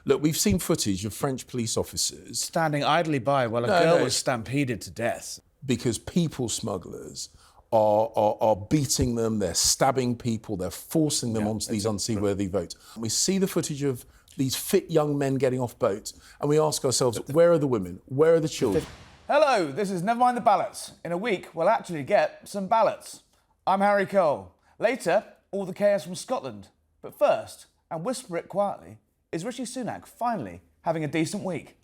Look, we've seen footage of French police officers standing idly by while a girl was stampeded to death. Because people smugglers are beating them, they're stabbing people, they're forcing them onto these unseaworthy boats. We see the footage of these fit young men getting off boats, and we ask ourselves, where are the women? Where are the children? Hello, this is Never Mind the Ballots. In a week, we'll actually get some ballots. I'm Harry Cole. Later, all the chaos from Scotland. But first, and whisper it quietly, is Rishi Sunak finally having a decent week?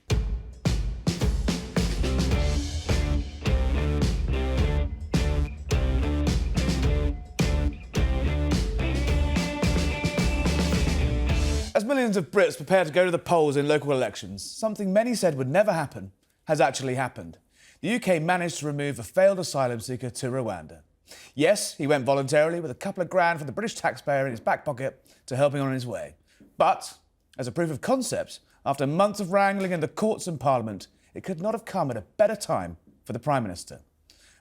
As millions of Brits prepare to go to the polls in local elections, something many said would never happen has actually happened. The UK managed to remove a failed asylum seeker to Rwanda. Yes, he went voluntarily with a couple of grand from the British taxpayer in his back pocket to help him on his way. But, as a proof of concept, after months of wrangling in the courts and Parliament, it could not have come at a better time for the Prime Minister.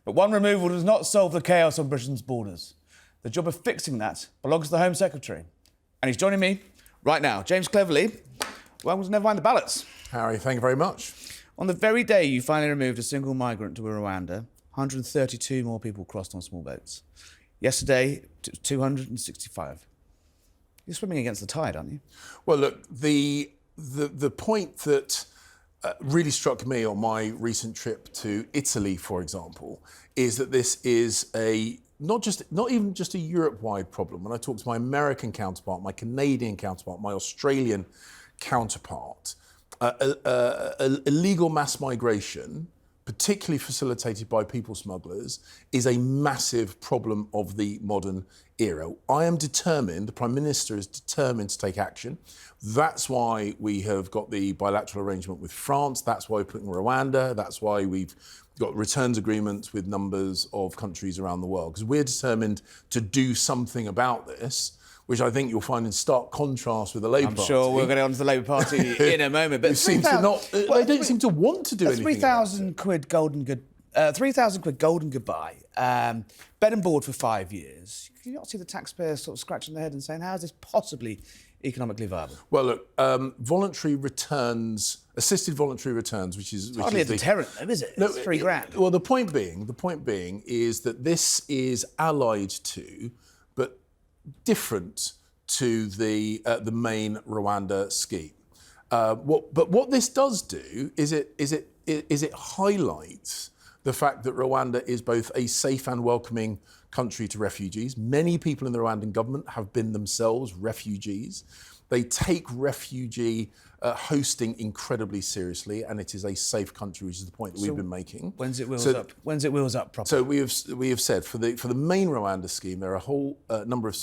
But one removal does not solve the chaos on Britain's borders. The job of fixing that belongs to the Home Secretary. And he's joining me right now. James Cleverly, welcome to Never Mind the Ballots. Harry, thank you very much. On the very day you finally removed a single migrant to Rwanda, 132 more people crossed on small boats. Yesterday, 265. You're swimming against the tide, aren't you? Well, look, the point that really struck me on my recent trip to Italy, for example, is that this is not even just a Europe-wide problem. When I talk to my American counterpart, my Canadian counterpart, my Australian counterpart, illegal mass migration, particularly facilitated by people smugglers, is a massive problem of the modern era. I am determined, the Prime Minister is determined to take action. That's why we have got the bilateral arrangement with France. That's why we're putting Rwanda. That's why we've got returns agreements with numbers of countries around the world, because we're determined to do something about this, which I think you'll find in stark contrast with the Labour Party. I'm sure we'll get on to the Labour Party in a moment. But they don't seem to want to do anything. 3,000 quid golden goodbye, bed and board for 5 years. Can you not see the taxpayers sort of scratching their head and saying, how is this possibly economically viable? Well, look, voluntary returns, assisted voluntary returns, which is hardly a deterrent, though, is it? It's £3,000. Well, the point being is that this is allied to, but different to the main Rwanda scheme. But what this does do is it highlights the fact that Rwanda is both a safe and welcoming country to refugees. Many people in the Rwandan government have been themselves refugees. They take refugee hosting incredibly seriously, and it is a safe country, which is the point that we've been making. When's it wheels up? When's it wheels up properly? So we have said for the main Rwanda scheme, there are a whole number of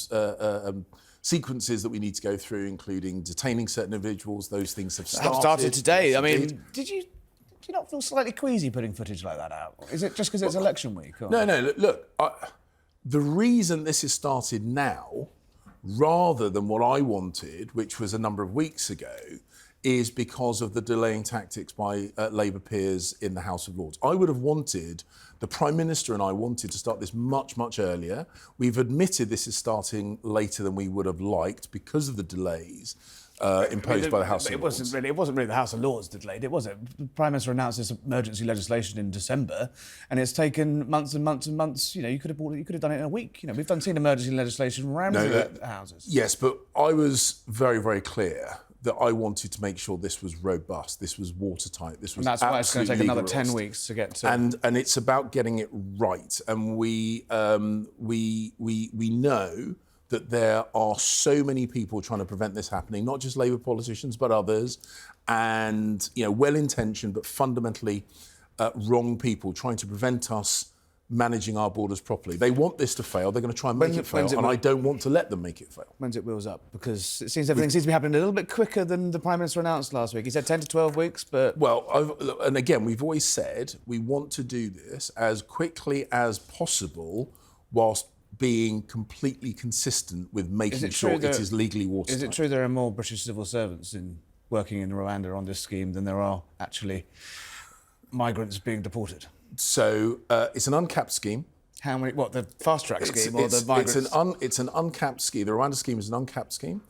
sequences that we need to go through, including detaining certain individuals. Those things have started today. I mean, do you not feel slightly queasy putting footage like that out? Is it just because it's election week? Or? No. Look, the reason this has started now, rather than what I wanted, which was a number of weeks ago, is because of the delaying tactics by Labour peers in the House of Lords. I would have wanted, the Prime Minister and I wanted to start this much, much earlier. We've admitted this is starting later than we would have liked because of the delays imposed by the House of Lords. It wasn't really the House of Lords that delayed it, was it? The Prime Minister announced this emergency legislation in December, and it's taken months and months and months. You know, you could have done it in a week. You know, we've seen emergency legislation ramming the houses. Yes, but I was very, very clear that I wanted to make sure this was robust, this was watertight, this was and that's why it's going to take another 10 weeks to get to. And it's about getting it right. And we know that there are so many people trying to prevent this happening, not just Labour politicians, but others, and well-intentioned but fundamentally wrong people trying to prevent us managing our borders properly. They want this to fail. They're going to try and make it fail, and I don't want to let them make it fail. When's it wheels up? Because it seems everything seems to be happening a little bit quicker than the Prime Minister announced last week. He said 10 to 12 weeks, but... Well, and again, we've always said we want to do this as quickly as possible whilst being completely consistent with making sure it is legally watertight. Is it true there are more British civil servants working in Rwanda on this scheme than there are actually migrants being deported? So it's an uncapped scheme. How many? What, the fast track scheme or the migrants? It's an uncapped scheme. The Rwanda scheme is an uncapped scheme,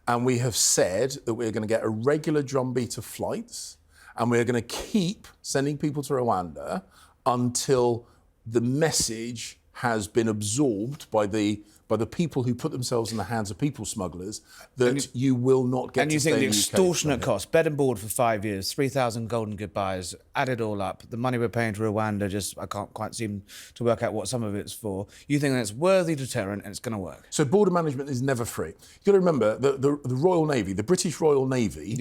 And we have said that we're going to get a regular drumbeat of flights, and we're going to keep sending people to Rwanda until the message has been absorbed by the people who put themselves in the hands of people smugglers that you will not get. And you think the extortionate cost, bed and board for 5 years, 3,000 golden goodbyes, add it all up, the money we're paying to Rwanda, I can't quite seem to work out what some of it's for. You think that's worthy deterrent and it's going to work? So border management is never free. You've got to remember the Royal Navy, the British Royal Navy,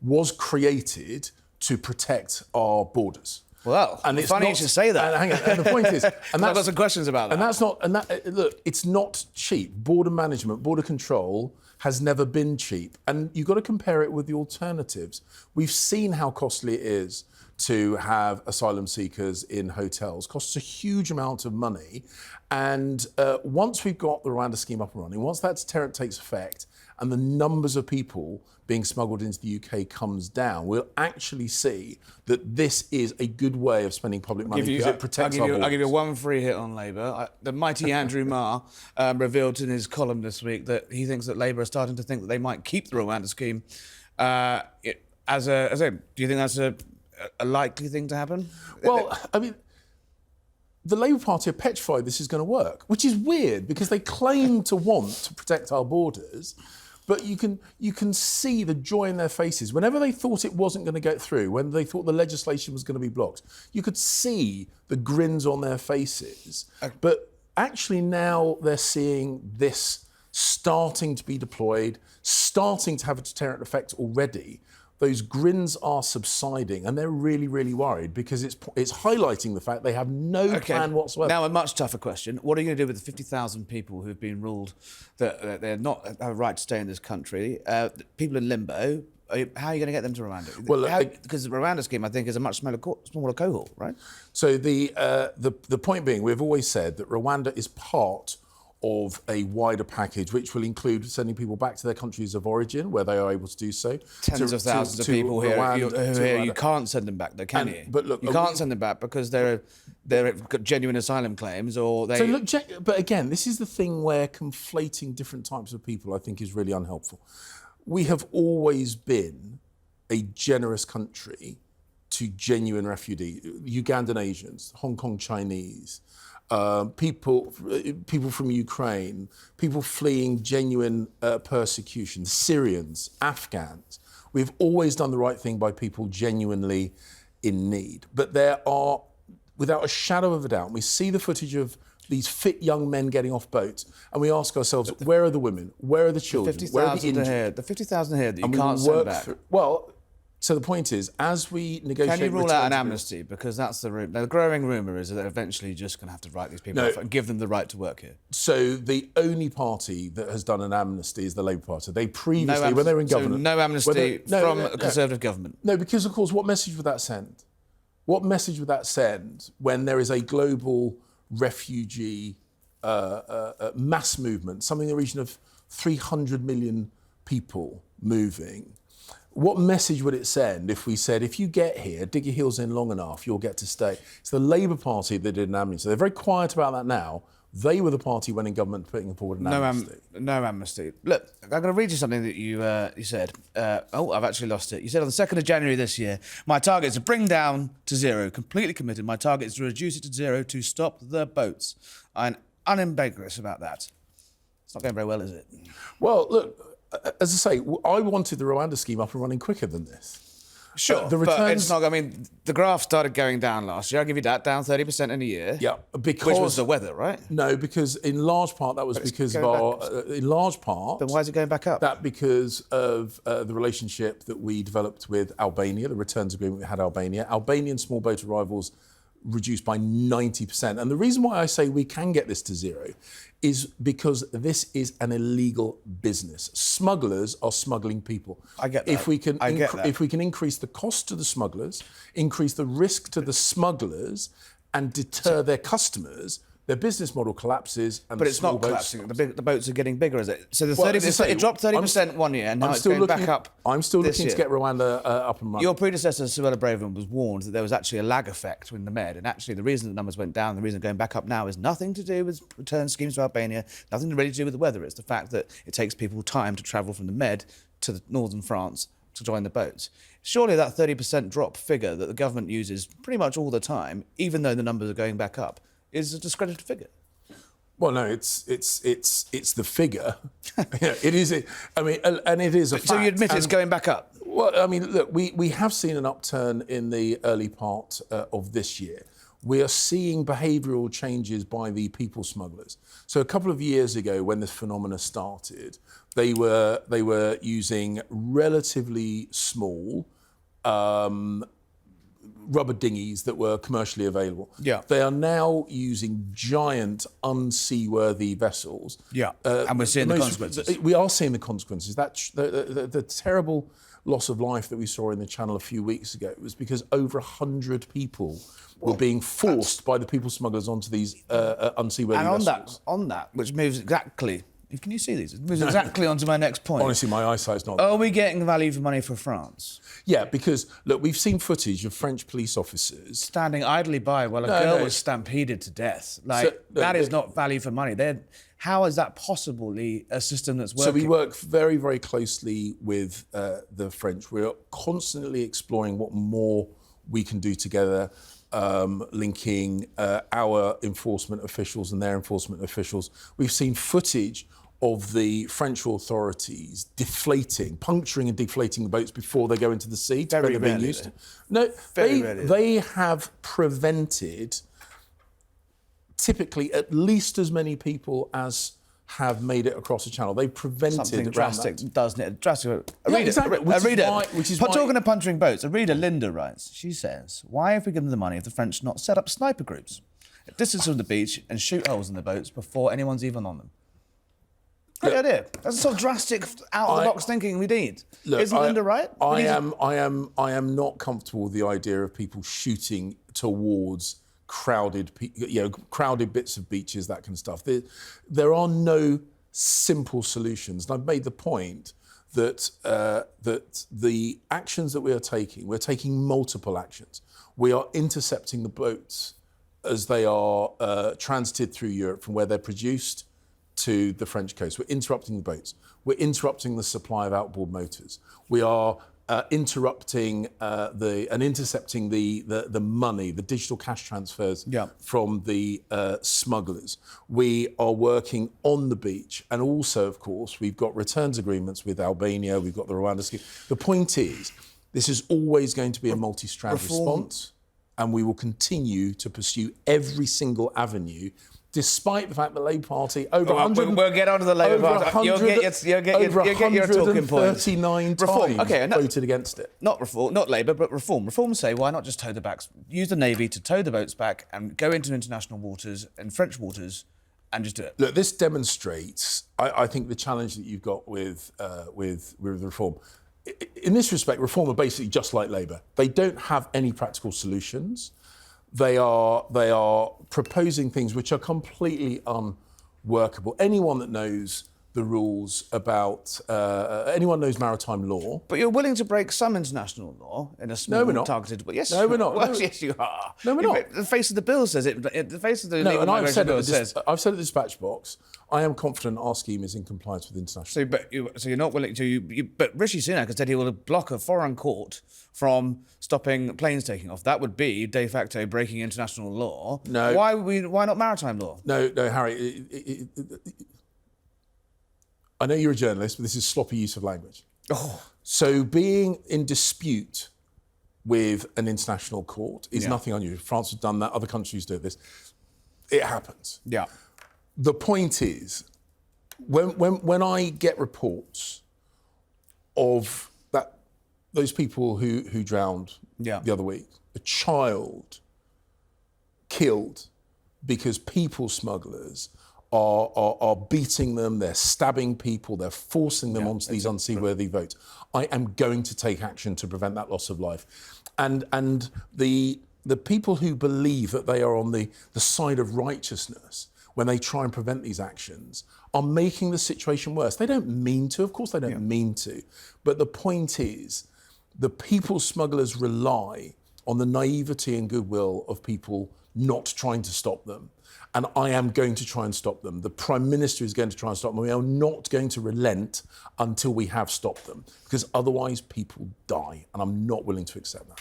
was created to protect our borders. Well, and it's funny you should say that. And hang on, and the point is, and I've got some questions about that. And that's not, look, it's not cheap. Border management, border control has never been cheap. And you've got to compare it with the alternatives. We've seen how costly it is to have asylum seekers in hotels. Costs a huge amount of money. And once we've got the Rwanda scheme up and running, once that deterrent takes effect and the numbers of people being smuggled into the UK comes down, we'll actually see that this is a good way of spending public money because it protects our borders. I'll give you one free hit on Labour. The mighty Andrew Marr revealed in his column this week that he thinks that Labour are starting to think that they might keep the Rwanda scheme. Do you think that's a likely thing to happen? Well, I mean, the Labour Party are petrified this is going to work, which is weird because they claim to want to protect our borders, but you can see the joy in their faces. Whenever they thought it wasn't going to get through, when they thought the legislation was going to be blocked, you could see the grins on their faces. But actually now they're seeing this starting to be deployed, starting to have a deterrent effect already. Those grins are subsiding and they're really, really worried because it's highlighting the fact they have no plan whatsoever. Now, a much tougher question. What are you going to do with the 50,000 people who've been ruled that they're not have a right to stay in this country? People in limbo, how are you going to get them to Rwanda? Well, because the Rwanda scheme, I think, is a much smaller cohort, right? So the point being, we've always said that Rwanda is part of a wider package, which will include sending people back to their countries of origin, where they are able to do so. Tens of thousands of people here, you can't send them back, though, can you? But look, you can't send them back because they've got genuine asylum claims, or they. So look, but again, this is the thing where conflating different types of people, I think, is really unhelpful. We have always been a generous country to genuine refugees, Ugandan Asians, Hong Kong Chinese. People from Ukraine, people fleeing genuine persecution, Syrians, Afghans. We've always done the right thing by people genuinely in need. But there are, without a shadow of a doubt, we see the footage of these fit young men getting off boats, and we ask ourselves, where are the women? Where are the children? Where are the injured? The 50,000 here that you can't send back. So the point is, as we negotiate... Can you rule out an amnesty? Because that's the growing rumour is that they're eventually just going to have to write these people off and give them the right to work here. So the only party that has done an amnesty is the Labour Party. They previously, when they were in government... So no amnesty from a Conservative government? No, because, of course, what message would that send? What message would that send when there is a global refugee mass movement, something in the region of 300 million people moving? What message would it send if we said, if you get here, dig your heels in long enough, you'll get to stay? It's the Labour Party that did an amnesty. They're very quiet about that now. They were the party when in government putting forward an amnesty. No amnesty. Look, I'm going to read you something that you said. I've actually lost it. You said on the 2nd of January this year, my target is to bring down to zero, completely committed. My target is to reduce it to zero to stop the boats. I'm unambiguous about that. It's not going very well, is it? Well, look, as I say, I wanted the Rwanda scheme up and running quicker than this. Sure, but it's not. I mean, the graph started going down last year. I'll give you that, down 30% in a year. Yeah, because which was the weather, right? No, because in large part that was because of our. In large part. Then why is it going back up? That because of the relationship that we developed with Albania, the returns agreement we had Albania. Albanian small boat arrivals reduced by 90%. And the reason why I say we can get this to zero is because this is an illegal business. Smugglers are smuggling people. I get that. If we can increase the cost to the smugglers, increase the risk to the smugglers, and deter their customers, their business model collapses, and But it's small not boats collapsing. The boats are getting bigger, is it? So the Well, 30, as I say, it dropped 30% one year, and now it's going back up. I'm still this looking to year. get Rwanda up and running. Your predecessor, Suella Braverman, was warned that there was actually a lag effect in the Med, and actually the reason the numbers went down, the reason they're going back up now, is nothing to do with return schemes to Albania, nothing really to do with the weather. It's the fact that it takes people time to travel from the Med to the northern France to join the boats. Surely that 30% drop figure that the government uses pretty much all the time, even though the numbers are going back up, is a discredited figure. Well, no, it's the figure. Yeah, it is. I mean, and it is a fact. So you admit it's going back up? Well, I mean, look, we have seen an upturn in the early part of this year. We are seeing behavioural changes by the people smugglers. So a couple of years ago, when this phenomena started, they were using relatively small rubber dinghies that were commercially available. Yeah. They are now using giant unseaworthy vessels. Yeah. And we're seeing the consequences. We are seeing the consequences. The terrible loss of life that we saw in the Channel a few weeks ago was because over 100 people were being forced by the people smugglers onto these unseaworthy vessels. And on that, which moves exactly... Can you see these? It moves exactly onto my next point. Honestly, my eyesight's not... Are we getting value for money for France? Yeah, because, look, we've seen footage of French police officers... Standing idly by while a girl was stampeded to death. That is not value for money. How is that possibly a system that's working? So we work very, very closely with the French. We're constantly exploring what more we can do together, linking our enforcement officials and their enforcement officials. We've seen footage of the French authorities puncturing and deflating the boats before they go into the sea to Very when they're being rarely, used. though. No, they have prevented typically at least as many people as have made it across the channel. They've prevented something drastic, doesn't it? Drastic. Talking of puncturing boats, a reader, Linda, writes, she says, why have we given the money if the French not set up sniper groups at distance from the beach and shoot holes in the boats before anyone's even on them? Great idea. That's the sort of drastic, out-of-the-box thinking we need. Isn't Linda right? I am not comfortable with the idea of people shooting towards crowded bits of beaches, that kind of stuff. There are no simple solutions. And I've made the point that the actions that we're taking multiple actions. We are intercepting the boats as they are transited through Europe from where they're produced to the French coast. We're interrupting the boats. We're interrupting the supply of outboard motors. We are interrupting and intercepting the money, the digital cash transfers from the smugglers. We are working on the beach, and also, of course, we've got returns agreements with Albania. We've got the Rwanda scheme. The point is, this is always going to be a multi-strand response, and we will continue to pursue every single avenue, despite the fact the Labour Party over 100... We'll get on to the Labour Party. You'll get your talking points. 139 Reform. times voted against it. Not reform, not Labour, but reform. Reform say, why not just tow the backs? Use the Navy to tow the boats back and go into international waters and French waters and just do it. Look, this demonstrates, I think, the challenge that you've got with reform. In this respect, reform are basically just like Labour. They don't have any practical solutions. They are proposing things which are completely unworkable. Anyone that knows the rules about anyone knows maritime law. But you're willing to break some international law in a small targeted way. Yes, no, we're not. Well, yes, you are. No, we're not. The face of the bill says it. The face of the no, and I've said bill at says. I've said at the dispatch box, I am confident our scheme is in compliance with international. So you're not willing to. But Rishi Sunak has said he will block a foreign court from stopping planes taking off. That would be de facto breaking international law. No. Why not maritime law? No, Harry. I know you're a journalist, but this is sloppy use of language. Oh. So being in dispute with an international court is nothing unusual. France has done that. Other countries do this. It happens. Yeah. The point is, when I get reports of those people who drowned the other week, a child killed because people smugglers are beating them, they're stabbing people, they're forcing them onto these unseaworthy boats. I am going to take action to prevent that loss of life. And the the people who believe that they are on the side of righteousness when they try and prevent these actions are making the situation worse. They don't mean to, of course they don't mean to, but the point is the people smugglers rely on the naivety and goodwill of people not trying to stop them. And I am going to try and stop them. The Prime Minister is going to try and stop them. We are not going to relent until we have stopped them, because otherwise people die, and I'm not willing to accept that.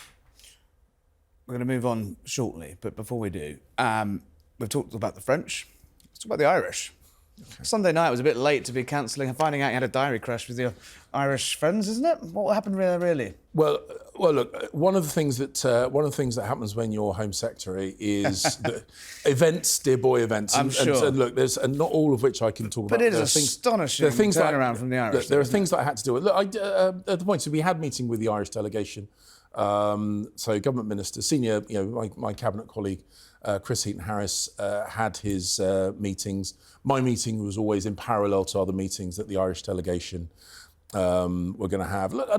We're going to move on shortly, but before we do, we've talked about the French. Let's talk about the Irish. Okay. Sunday night was a bit late to be cancelling and finding out you had a diary crash with your Irish friends, isn't it? What happened really? Well, look. One of the things that happens when you're Home Secretary is that events, dear boy, events. I'm sure. And look, there's not all of which I can talk about. But it is astonishing. There are things turnaround from the Irish. Look, there are things that I had to do. Look, at the point, so we had a meeting with the Irish delegation. So government minister, senior, my cabinet colleague, Chris Heaton-Harris, had his meetings. My meeting was always in parallel to other meetings that the Irish delegation were going to have. Look,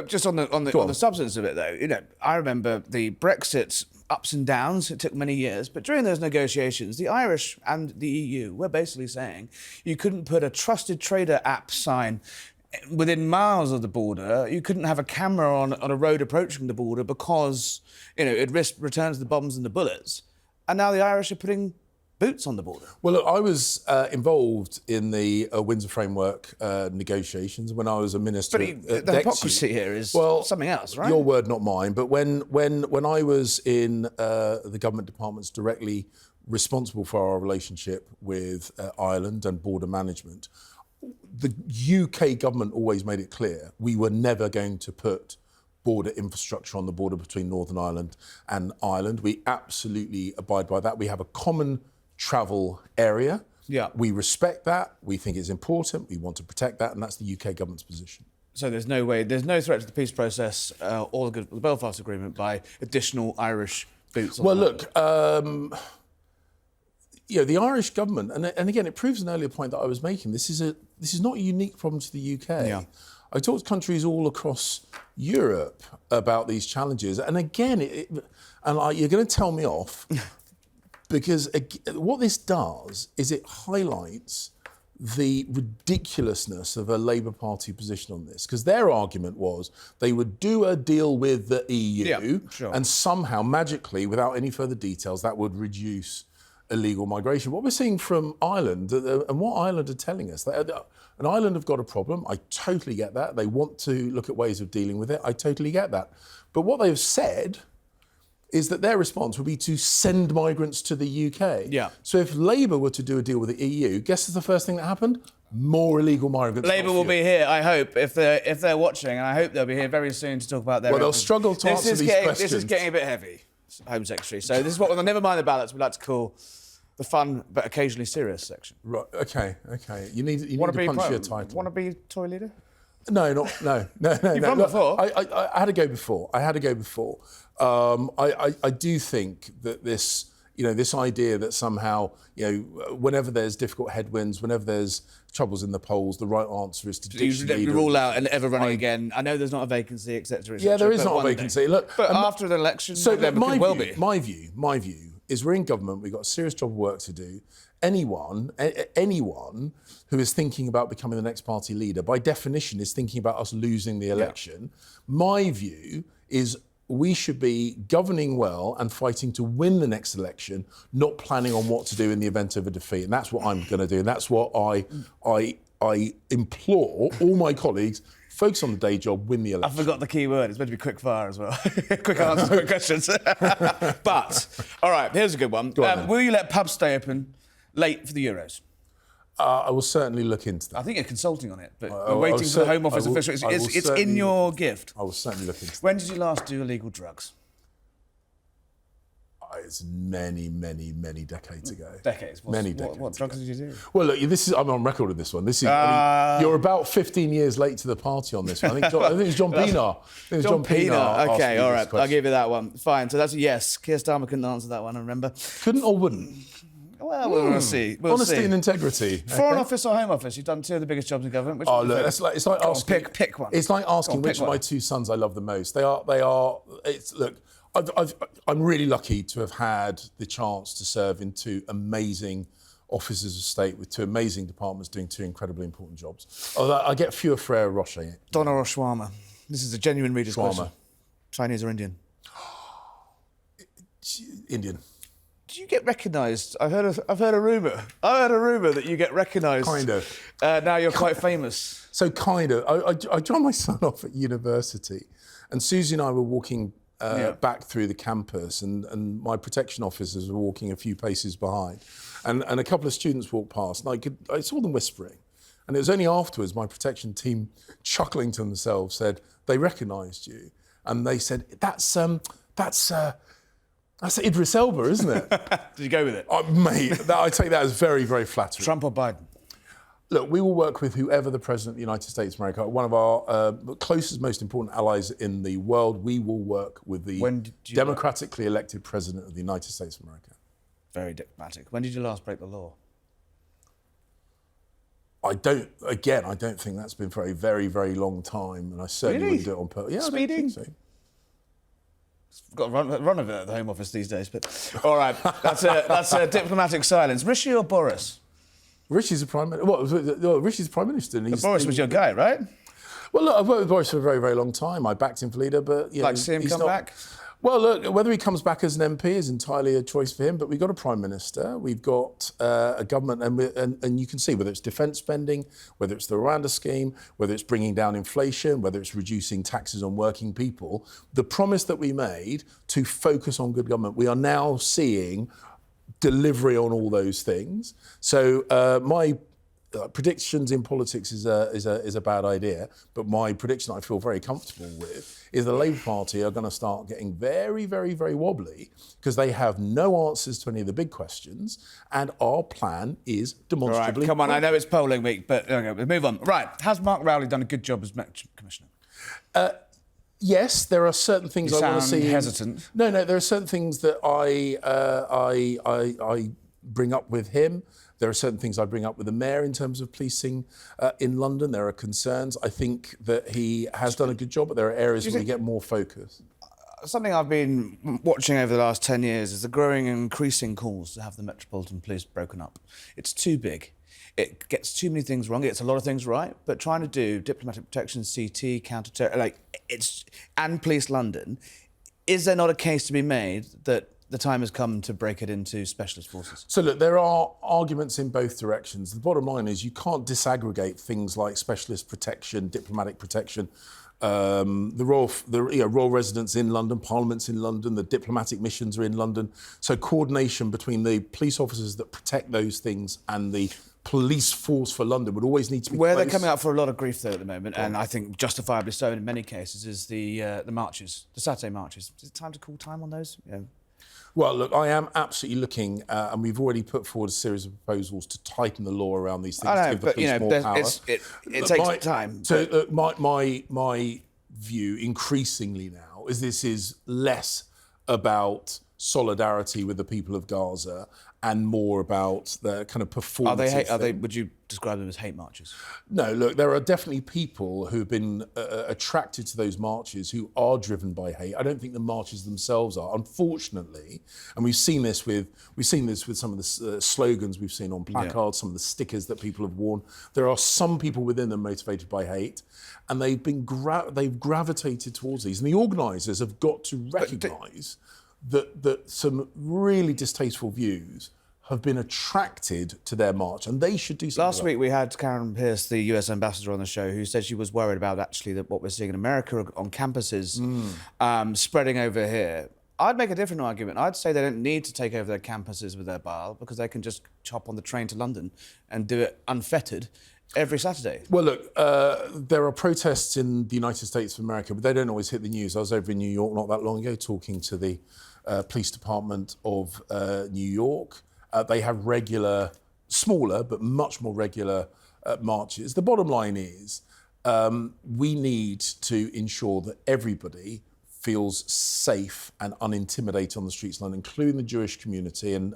just on the substance of it, though, I remember the Brexit ups and downs. It took many years, but during those negotiations, the Irish and the EU were basically saying you couldn't put a trusted trader app sign within miles of the border. You couldn't have a camera on a road approaching the border because it risked returns the bombs and the bullets. And now the Irish are putting boots on the border. Well, look, I was involved in the Windsor Framework negotiations when I was a minister. But the hypocrisy here is something else, right? Your word, not mine. But when I was in the government departments directly responsible for our relationship with Ireland and border management, the UK government always made it clear we were never going to put border infrastructure on the border between Northern Ireland and Ireland. We absolutely abide by that. We have a common travel area. Yeah. We respect that. We think it's important. We want to protect that, and that's the UK government's position. So there's no threat to the peace process or the Belfast Agreement by additional Irish boots on the border. The Irish government, and again, it proves an earlier point that I was making. This is not a unique problem to the UK. Yeah. I talk to countries all across Europe about these challenges, and again, you're going to tell me off because what this does is it highlights the ridiculousness of a Labour Party position on this, because their argument was they would do a deal with the EU, and somehow, magically, without any further details, that would reduce illegal migration. What we're seeing from Ireland, and what Ireland are telling us, and Ireland have got a problem. I totally get that. They want to look at ways of dealing with it. I totally get that. But what they've said is that their response would be to send migrants to the UK. Yeah. So if Labour were to do a deal with the EU, guess the first thing that happened? More illegal migrants. Labour will be here, I hope, if they're watching, and I hope they'll be here very soon to talk about their... Well, they'll struggle to answer these questions. This is getting a bit heavy, Home Secretary. So this is what, never mind the ballots, we like to call the fun but occasionally serious section. Right. Okay. You need to punch your title. Want to be Tory leader? No. You've run before. I had to go before. I do think that this idea that somehow, whenever there's difficult headwinds, whenever there's troubles in the polls, the right answer is to ditch the leader. Rule out and ever running again. I know there's not a vacancy, etc. Yeah, there is not a vacancy. Look, but after the election, so there could well be. My view is we're in government. We've got a serious job of work to do. Anyone who is thinking about becoming the next party leader, by definition, is thinking about us losing the election. Yeah. My view is we should be governing well and fighting to win the next election, not planning on what to do in the event of a defeat. And that's what I'm going to do. And that's what I implore all my colleagues. Focus on the day job, win the election. I forgot the key word. It's meant to be quick fire as well. Quick answers, quick questions. But, all right, here's a good one. Will you let pubs stay open late for the Euros? I will certainly look into that. I think you're consulting on it, but we're waiting for the Home Office official. It's in your gift. I will certainly look into that. When did you last do illegal drugs? It's many decades ago. Decades? Many decades. What drugs did you do? Well, look, I'm on record with this one. This is, you're about 15 years late to the party on this one. I think it's John Pienaar. John Pienaar. Okay, all right. I'll give you that one. Fine. So that's a yes. Keir Starmer couldn't answer that one, I remember. Couldn't or wouldn't? Well, we'll see. Honesty and integrity. Foreign Office or Home Office? You've done two of the biggest jobs in government. Look, it's like asking. Pick one. It's like asking which of my two sons I love the most. Look, I'm really lucky to have had the chance to serve in two amazing offices of state with two amazing departments doing two incredibly important jobs. Although I get fewer Frere Rocher. Donna or shawarma? This is a genuine reader's question. Shawarma. Chinese or Indian? Indian. Do you get recognised? I've heard a rumour. I heard a rumour that you get recognised. Kind of. Now you're quite famous. So kind of. I dropped my son off at university, and Susie and I were walking back through the campus, and my protection officers were walking a few paces behind, and a couple of students walked past, and I saw them whispering, and it was only afterwards my protection team, chuckling to themselves, said they recognised you, and they said that's Idris Elba, isn't it? Did you go with it? Mate, I take that as very, very flattering. Trump or Biden? Look, we will work with whoever the President of the United States of America, one of our closest, most important allies in the world. We will work with the democratically elected President of the United States of America. Very diplomatic. When did you last break the law? I don't think that's been for a very, very long time, and I certainly wouldn't do it on purpose. Yeah, Speeding? I don't think so. Got a run of it at the Home Office these days, but all right, that's a diplomatic silence. Rishi or Boris? Rishi's the Prime Minister. Well, Rishi's the Prime Minister. And Boris was your guy, right? Well, look, I've worked with Boris for a very, very long time. I backed him for leader, but Like to see him come back? Well, look, whether he comes back as an MP is entirely a choice for him, but we've got a Prime Minister, we've got a government, and you can see whether it's defence spending, whether it's the Rwanda scheme, whether it's bringing down inflation, whether it's reducing taxes on working people, the promise that we made to focus on good government, we are now seeing delivery on all those things. So my predictions in politics is a bad idea, but my prediction I feel very comfortable with is the Labour Party are going to start getting very, very, very wobbly because they have no answers to any of the big questions, and our plan is demonstrably... All right, come on, I know it's polling week, but okay, move on. Right, has Mark Rowley done a good job as Commissioner? Yes, there are certain things I want to see. Hesitant. No, there are certain things that I bring up with him. There are certain things I bring up with the mayor in terms of policing in London. There are concerns. I think that he has done a good job, but there are areas where we get more focus. Something I've been watching over the last 10 years is the growing and increasing calls to have the Metropolitan Police broken up. It's too big. It gets too many things wrong. It gets a lot of things right, but trying to do diplomatic protection, CT, counter-terror, and police London, is there not a case to be made that the time has come to break it into specialist forces? So look, there are arguments in both directions. The bottom line is you can't disaggregate things like specialist protection, diplomatic protection, the royal residence in London, Parliament's in London, the diplomatic missions are in London. So coordination between the police officers that protect those things and the police force for London would always need to be Where close. they're coming out for a lot of grief, though, at the moment, and I think justifiably so in many cases, is the marches, the Saturday marches. Is it time to call time on those? Yeah. Well, look, I am absolutely looking, and we've already put forward a series of proposals to tighten the law around these things, to give the police more power. It takes time. So my view, increasingly now, is this is less about solidarity with the people of Gaza and more about the kind of performance. Would you describe them as hate marches? No, look, there are definitely people who've been attracted to those marches who are driven by hate. I don't think the marches themselves are, unfortunately, and we've seen this with some of the slogans we've seen on placards, some of the stickers that people have worn. There are some people within them motivated by hate, and they've gravitated towards these, and the organisers have got to recognise that some really distasteful views have been attracted to their march, and they should do something. Last week we had Karen Pierce, the US ambassador, on the show, who said she was worried about actually that what we're seeing in America on campuses spreading over here. I'd make a different argument. I'd say they don't need to take over their campuses with their bile because they can just hop on the train to London and do it unfettered every Saturday. Well, look, there are protests in the United States of America, but they don't always hit the news. I was over in New York not that long ago talking to the police department of New York. They have regular, smaller, but much more regular marches. The bottom line is we need to ensure that everybody feels safe and unintimidated on the streets of London, including the Jewish community. And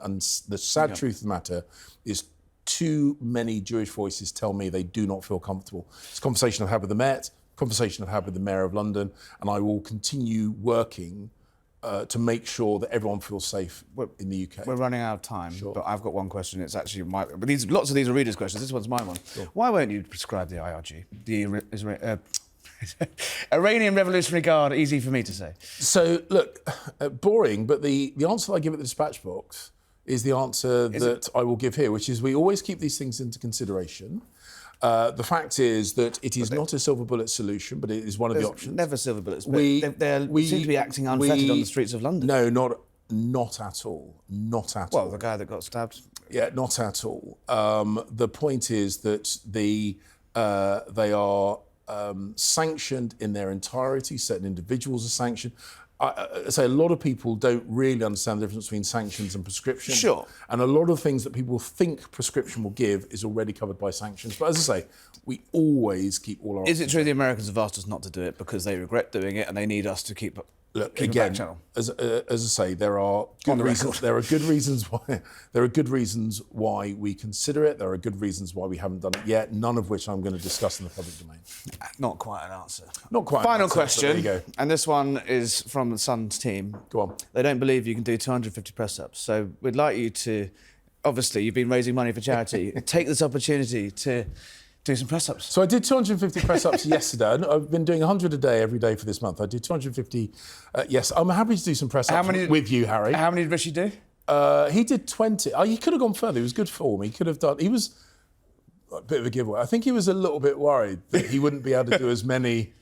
the sad truth of the matter is too many Jewish voices tell me they do not feel comfortable. It's a conversation I've had with the Met, conversation I've had with the Mayor of London, and I will continue working to make sure that everyone feels safe in the UK. We're running out of time, Sure. but I've got one question. It's actually but lots of these are readers' questions. This one's my one. Sure. Why won't you prescribe the IRG, the Iranian Revolutionary Guard? Easy for me to say. So, look, boring, but the answer that I give at the dispatch box is the answer that I will give here, which is we always keep these things into consideration. The fact is that it is not a silver bullet solution, but it is one of the options. Never silver bullets. But We they seem to be acting unfettered on the streets of London. No, not at all. Not at all. Well, the guy that got stabbed. Yeah, not at all. The point is that they are sanctioned in their entirety. Certain individuals are sanctioned. I say a lot of people don't really understand the difference between sanctions and prescription. Sure. And a lot of things that people think prescription will give is already covered by sanctions. But as I say, we always keep all our... Is it true the Americans have asked us not to do it because they regret doing it and they need us to keep... Look, keep again, a back channel? as I say, there are good reasons. There are good reasons why. There are good reasons why we consider it. There are good reasons why we haven't done it yet. None of which I'm going to discuss in the public domain. Not quite an answer. Not quite. Final an answer, question. There you go. And this one is from the Sun's team. Go on. They don't believe you can do 250 press-ups. So we'd like you to, obviously, you've been raising money for charity. Take this opportunity to do some press-ups. So I did 250 press-ups yesterday. I've been doing 100 a day every day for this month. I did 250. Yes, I'm happy to do some press-ups with you, Harry. How many did Rishi do? He did 20. He could have gone further. He was good form. He could have done... He was a bit of a giveaway. I think he was a little bit worried that he wouldn't be able to do as many...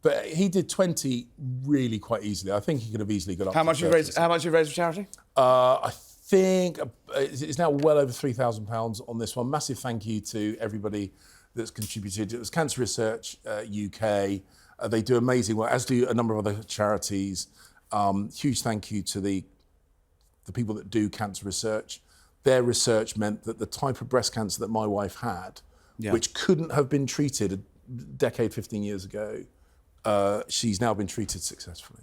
But he did 20 really quite easily. I think he could have easily got up How much you raised for charity? I think it's now well over £3,000 on this one. Massive thank you to everybody that's contributed. It was Cancer Research UK. They do amazing work, as do a number of other charities. Huge thank you to the people that do cancer research. Their research meant that the type of breast cancer that my wife had, which couldn't have been treated a decade, 15 years ago, she's now been treated successfully.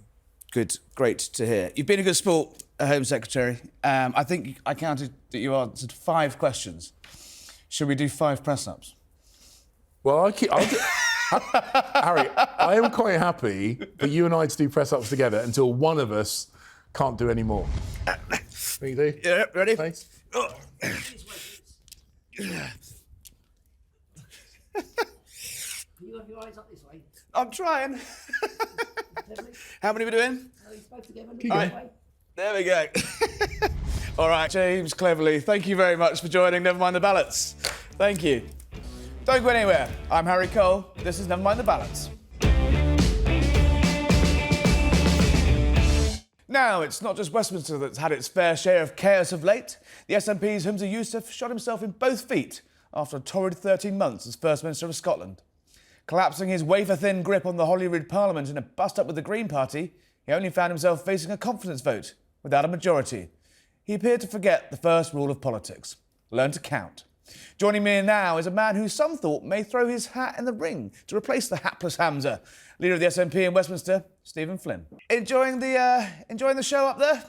Good, great to hear. You've been a good sport, Home Secretary. I think I counted that you answered 5 questions. Should we do 5 press-ups? Well, Harry, I am quite happy for you and I to do press-ups together until one of us can't do any more. What you do? Yeah, ready? Thanks. You have your eyes up this way. I'm trying. How many are we doing? Both together. Keep Look going. this way. There we go. All right, James Cleverly, thank you very much for joining Never Mind the Ballots. Thank you. Don't go anywhere. I'm Harry Cole. This is Never Mind the Ballots. Now, it's not just Westminster that's had its fair share of chaos of late. The SNP's Humza Yousaf shot himself in both feet after a torrid 13 months as First Minister of Scotland. Collapsing his wafer-thin grip on the Holyrood Parliament in a bust-up with the Green Party, he only found himself facing a confidence vote without a majority. He appeared to forget the first rule of politics: learn to count. Joining me now is a man who some thought may throw his hat in the ring to replace the hapless Humza, leader of the SNP in Westminster, Stephen Flynn. Enjoying the show up there?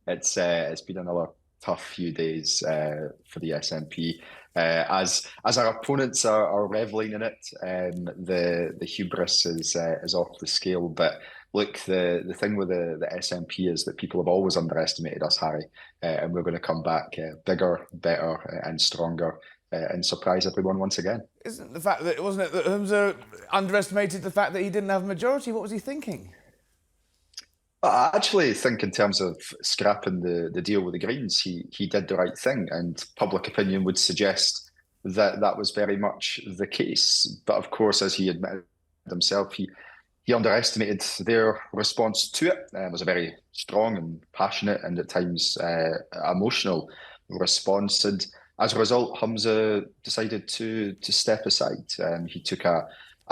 It's been another tough few days for the SNP. As our opponents are revelling in it, the hubris is off the scale. But look, the thing with the SNP is that people have always underestimated us, Harry, and we're going to come back bigger, better, and stronger, and surprise everyone once again. Isn't it that Humza underestimated the fact that he didn't have a majority? What was he thinking? I actually think in terms of scrapping the deal with the Greens, he did the right thing, and public opinion would suggest that was very much the case. But of course, as he admitted himself, he underestimated their response to it. It was a very strong and passionate and at times emotional response. And as a result, Humza decided to step aside. He took a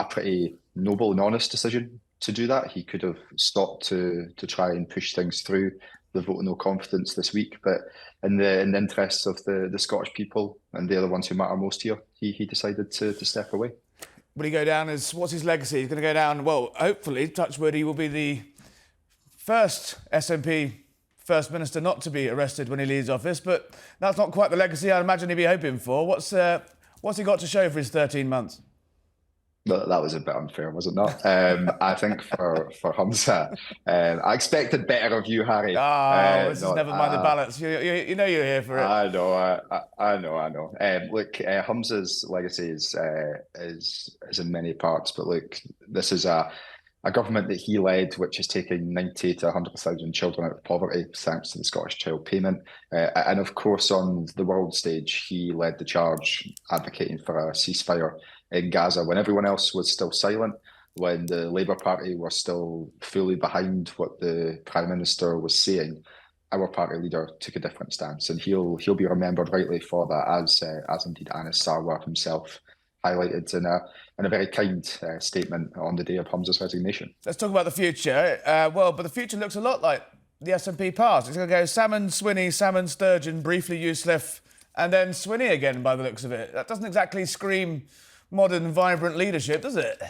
pretty noble and honest decision to do that. He could have stopped to try and push things through the vote of no confidence this week, but in the interests of the Scottish people, and they're the ones who matter most here, he decided to step away. Will he go down as, what's his legacy? He's going to go down, well, hopefully, touch wood, he will be the first SNP First Minister not to be arrested when he leaves office, but that's not quite the legacy I'd imagine he'd be hoping for. What's he got to show for his 13 months? That was a bit unfair, was it not? I think for Hamza, I expected better of you, Harry. Oh, this is No, never mind the ballots. You know you're here for it. I know, I know. Look, Hamza's legacy is in many parts, but look, this is a government that he led, which is taking 90 to 100,000 children out of poverty, thanks to the Scottish Child Payment. And of course, on the world stage, he led the charge advocating for a ceasefire in Gaza when everyone else was still silent, when the Labour Party were still fully behind what the Prime Minister was saying. Our party leader took a different stance, and he'll be remembered rightly for that, as indeed Anis Sarwar himself highlighted in a very kind statement on the day of Hamza's resignation. Let's talk about the future. But the future looks a lot like the SNP past. It's going to go salmon, Swinney, salmon, sturgeon, briefly Youssef, and then Swinney again by the looks of it. That doesn't exactly scream modern, vibrant leadership, does it?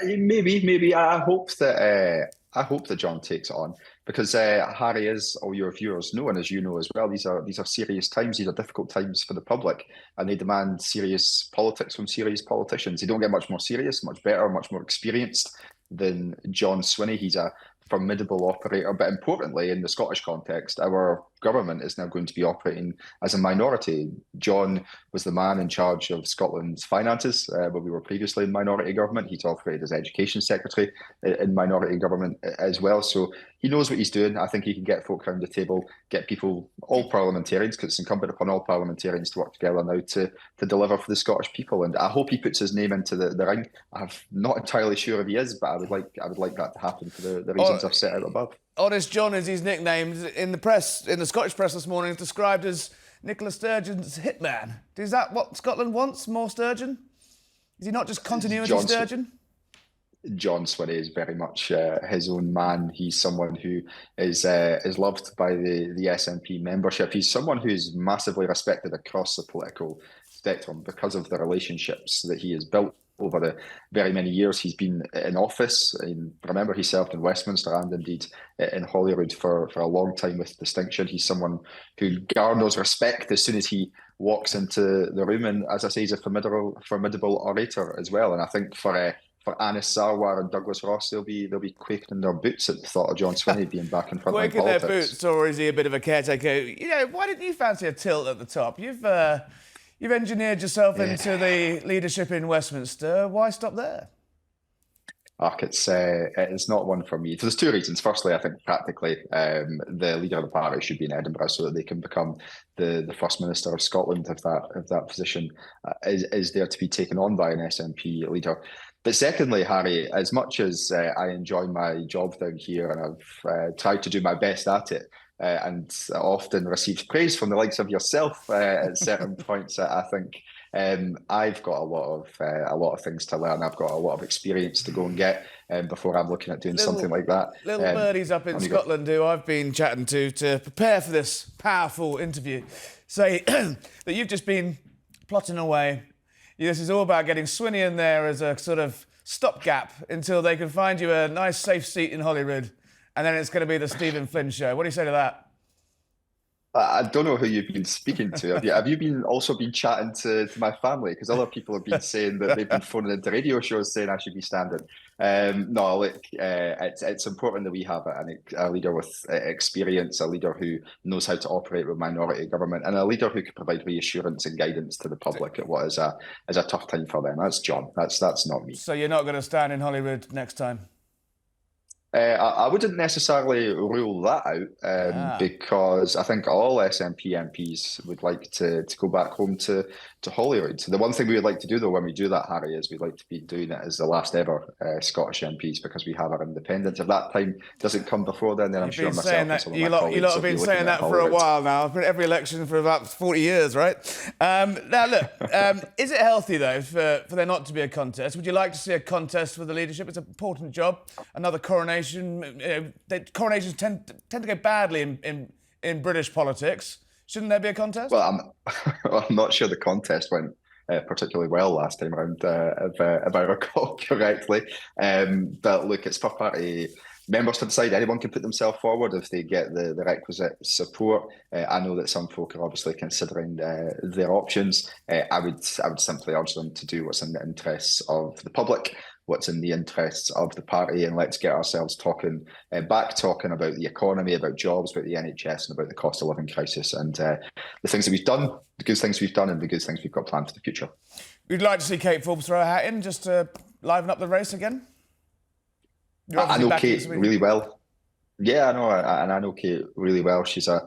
Maybe. I hope that John takes it on, because Harry, as all your viewers know, and as you know as well, these are serious times. These are difficult times for the public, and they demand serious politics from serious politicians. They don't get much more serious, much better, much more experienced than John Swinney. He's a formidable operator, but importantly, in the Scottish context, our government is now going to be operating as a minority. John was the man in charge of Scotland's finances when we were previously in minority government. He's operated as Education Secretary in minority government as well. So he knows what he's doing. I think he can get folk around the table, get people, all parliamentarians, because it's incumbent upon all parliamentarians to work together now to deliver for the Scottish people. And I hope he puts his name into the ring. I'm not entirely sure if he is, but I would like that to happen for the reasons I've set out above. Honest John is his nickname in the press, in the Scottish press this morning, described as Nicola Sturgeon's hitman. Is that what Scotland wants? More Sturgeon? Is he not just continuity Sturgeon? John Swinney is very much his own man. He's someone who is loved by the SNP membership. He's someone who is massively respected across the political spectrum because of the relationships that he has built over the very many years he's been in office. Remember, he served in Westminster and indeed in Holyrood for a long time with distinction. He's someone who garners respect as soon as he walks into the room, and as I say, he's a formidable orator as well. And I think for Anis Sarwar and Douglas Ross, they'll be quaking in their boots at the thought of John Swinney being back in front of politics. Quaking their boots, or is he a bit of a caretaker? Why didn't you fancy a tilt at the top? You've engineered yourself into the leadership in Westminster. Why stop there? It's not one for me. There's two reasons. Firstly, I think practically the leader of the party should be in Edinburgh so that they can become the First Minister of Scotland if that position is there to be taken on by an SNP leader. But secondly, Harry, as much as I enjoy my job down here and I've tried to do my best at it, and often received praise from the likes of yourself at certain points, I think I've got a lot of things to learn. I've got a lot of experience to go and get before I'm looking at doing something like that. Little birdies up in Scotland who I've been chatting to prepare for this powerful interview say that you've just been plotting away. This is all about getting Swinney in there as a sort of stopgap until they can find you a nice safe seat in Holyrood, and then it's going to be the Stephen Flynn show. What do you say to that? I don't know who you've been speaking to. Have you also been chatting to my family? Because other people have been saying that they've been phoning into radio shows saying I should be standing. No, look, it's important that we have a leader with experience, a leader who knows how to operate with minority government, and a leader who can provide reassurance and guidance to the public at what is a tough time for them. That's John. That's not me. So you're not going to stand in Holyrood next time? I wouldn't necessarily rule that out because I think all SNP MPs would like to go back home to Holyrood. The one thing we would like to do, though, when we do that, Harry, is we'd like to be doing it as the last ever Scottish MPs because we have our independence. If that time doesn't come before then I'm sure myself and some of my colleagues you lot have been saying that for a while now. Every election for about 40 years, right? Now, look, is it healthy, though, for there not to be a contest? Would you like to see a contest for the leadership? It's an important job. Another coronation. Coronations tend to go badly in British politics. Shouldn't there be a contest? Well, I'm not sure the contest went particularly well last time around, if I recall correctly. But look, it's for party members to decide. Anyone can put themselves forward if they get the requisite support. I know that some folk are obviously considering their options. I would simply urge them to do what's in the interests of the public, what's in the interests of the party, and let's get ourselves talking about the economy, about jobs, about the NHS, and about the cost of living crisis, and the things that we've done, the good things we've done, and the good things we've got planned for the future. We'd like to see Kate Forbes throw a hat in just to liven up the race again. I know Kate really well. Yeah, I know, and I know Kate really well. She's a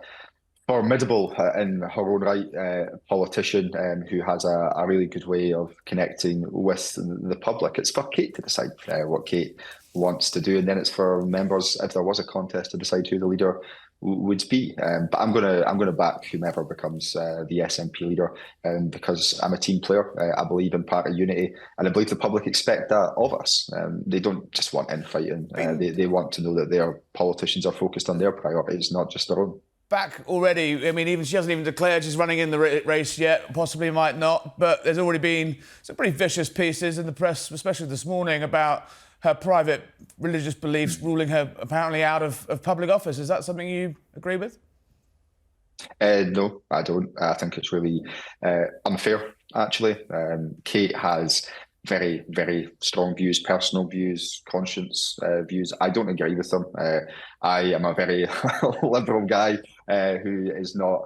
formidable in her own right politician who has a really good way of connecting with the public. It's for Kate to decide what Kate wants to do, and then it's for members, if there was a contest, to decide who the leader would be. But I'm gonna back whomever becomes the SNP leader, because I'm a team player. I believe in party unity, and I believe the public expect that of us. They don't just want infighting. They want to know that their politicians are focused on their priorities, not just their own. Back already. I mean, even she hasn't even declared she's running in the race yet. Possibly might not. But there's already been some pretty vicious pieces in the press, especially this morning, about her private religious beliefs ruling her apparently out of public office. Is that something you agree with? No, I don't. I think it's really unfair, actually. Kate has very, very strong views, personal views, conscience views. I don't agree with them. I am a very liberal guy who is not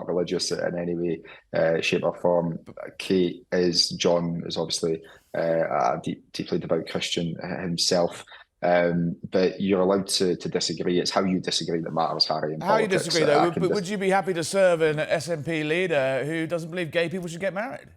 religious in any way, shape or form. Kate is. John is obviously a deeply devout Christian himself. But you're allowed to disagree. It's how you disagree that matters, Harry. How you disagree, though? Would you be happy to serve an SNP leader who doesn't believe gay people should get married?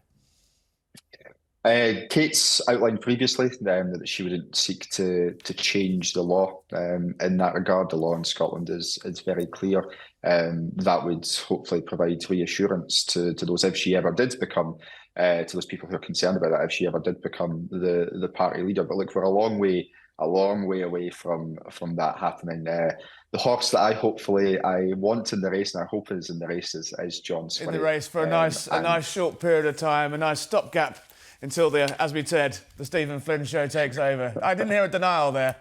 Kate's outlined previously that she wouldn't seek to change the law in that regard. The law in Scotland is very clear. That would hopefully provide reassurance to those, if she ever did become, to those people who are concerned about that, if she ever did become the party leader. But look, we're a long way away from that happening. The horse that I want in the race, and I hope is in the race, is John Swinney. In the race for a nice short period of time, a nice stopgap until as we said, the Stephen Flynn show takes over. I didn't hear a denial there.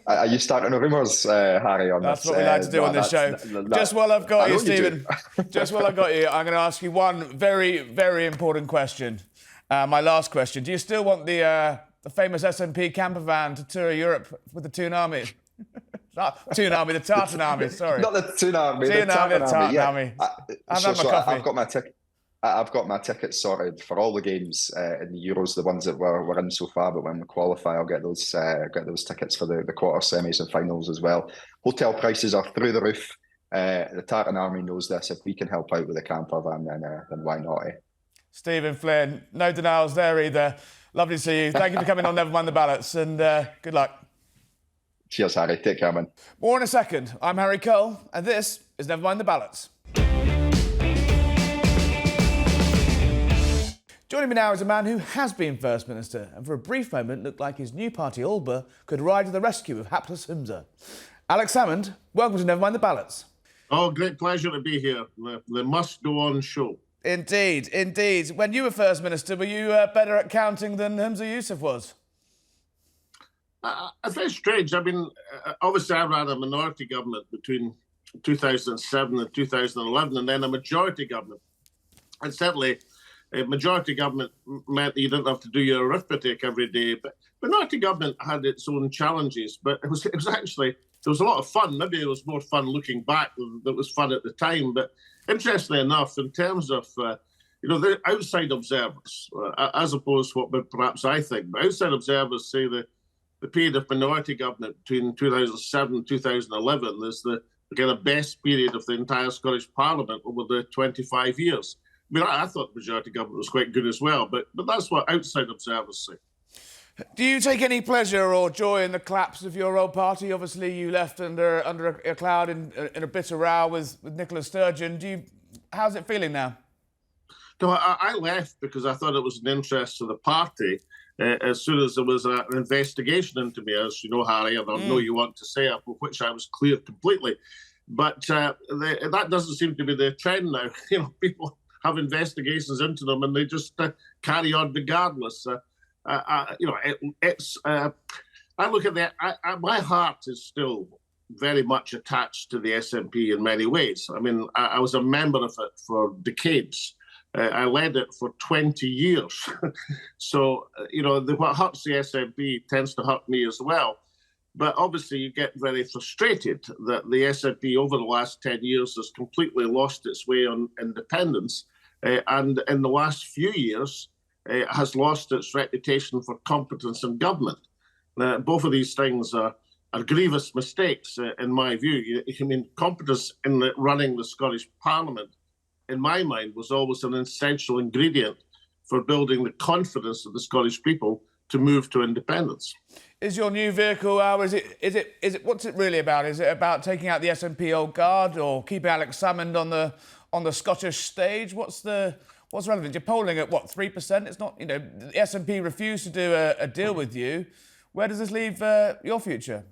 Are you starting rumours, Harry, on That's this? what we like to do on this show. Just while I've got you, Stephen, just while I've got you, I'm going to ask you one very, very important question. My last question. Do you still want the famous SNP camper van to tour Europe with the Toon Army? The Tartan Army, sorry. Not the Toon Army, the Tartan Army. I've had my coffee. I've got my tickets sorted for all the games in the Euros, the ones that we're in so far. But when we qualify, I'll get those tickets for the quarter, semis, and finals as well. Hotel prices are through the roof. The Tartan Army knows this. If we can help out with a camper van, then why not? Stephen Flynn, no denials there either. Lovely to see you. Thank you for coming on Never Mind the Ballots, and good luck. Cheers, Harry. Take care, man. More in a second. I'm Harry Cole, and this is Never Mind the Ballots. Joining me now is a man who has been First Minister and for a brief moment looked like his new party, Alba, could ride to the rescue of hapless Humza. Alex Salmond, welcome to Never Mind the Ballots. Oh, great pleasure to be here. The must-go-on show. Indeed, indeed. When you were First Minister, were you better at counting than Humza Yousaf was? It's very strange. I mean, obviously I ran a minority government between 2007 and 2011 and then a majority government. And certainly a majority government meant that you didn't have to do your arithmetic every day. But minority government had its own challenges. But it was actually, there was a lot of fun. Maybe it was more fun looking back than it was fun at the time. But interestingly enough, in terms of, the outside observers, as opposed to what perhaps I think, but outside observers say that the period of minority government between 2007 and 2011 is the kind of best period of the entire Scottish Parliament over the 25 years. I mean, I thought majority government was quite good as well, but that's what outside observers say. Do you take any pleasure or joy in the collapse of your old party? Obviously, you left under a cloud in a bitter row with Nicola Sturgeon. How's it feeling now? No, I left because I thought it was an interest of the party. As soon as there was an investigation into me, as you know, Harry, and I know you want to say, of which I was cleared completely. But that doesn't seem to be the trend now. People have investigations into them and they just carry on regardless. I I look at that. My heart is still very much attached to the SNP in many ways. I mean, I was a member of it for decades. I led it for 20 years. So, what hurts the SNP tends to hurt me as well. But obviously, you get very frustrated that the SNP over the last 10 years has completely lost its way on independence. And in the last few years, has lost its reputation for competence in government. Both of these things are grievous mistakes, in my view. I mean, competence in running the Scottish Parliament, in my mind, was always an essential ingredient for building the confidence of the Scottish people to move to independence. Is your new vehicle, is it what's it really about? Is it about taking out the SNP old guard or keeping Alex Salmond on the Scottish stage? What's relevant? You're polling at what, 3%? It's not, the SNP refused to do a deal with you. Where does this leave your future?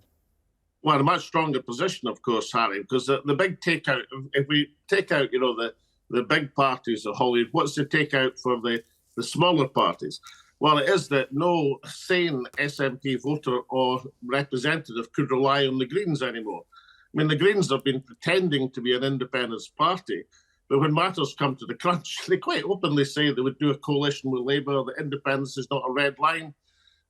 Well, a much stronger position, of course, Harry, because the big takeout, if we take out, the big parties of Holyrood, what's the takeout for the smaller parties? Well, it is that no sane SNP voter or representative could rely on the Greens anymore. I mean, the Greens have been pretending to be an independence party, but when matters come to the crunch, they quite openly say they would do a coalition with Labour, that independence is not a red line.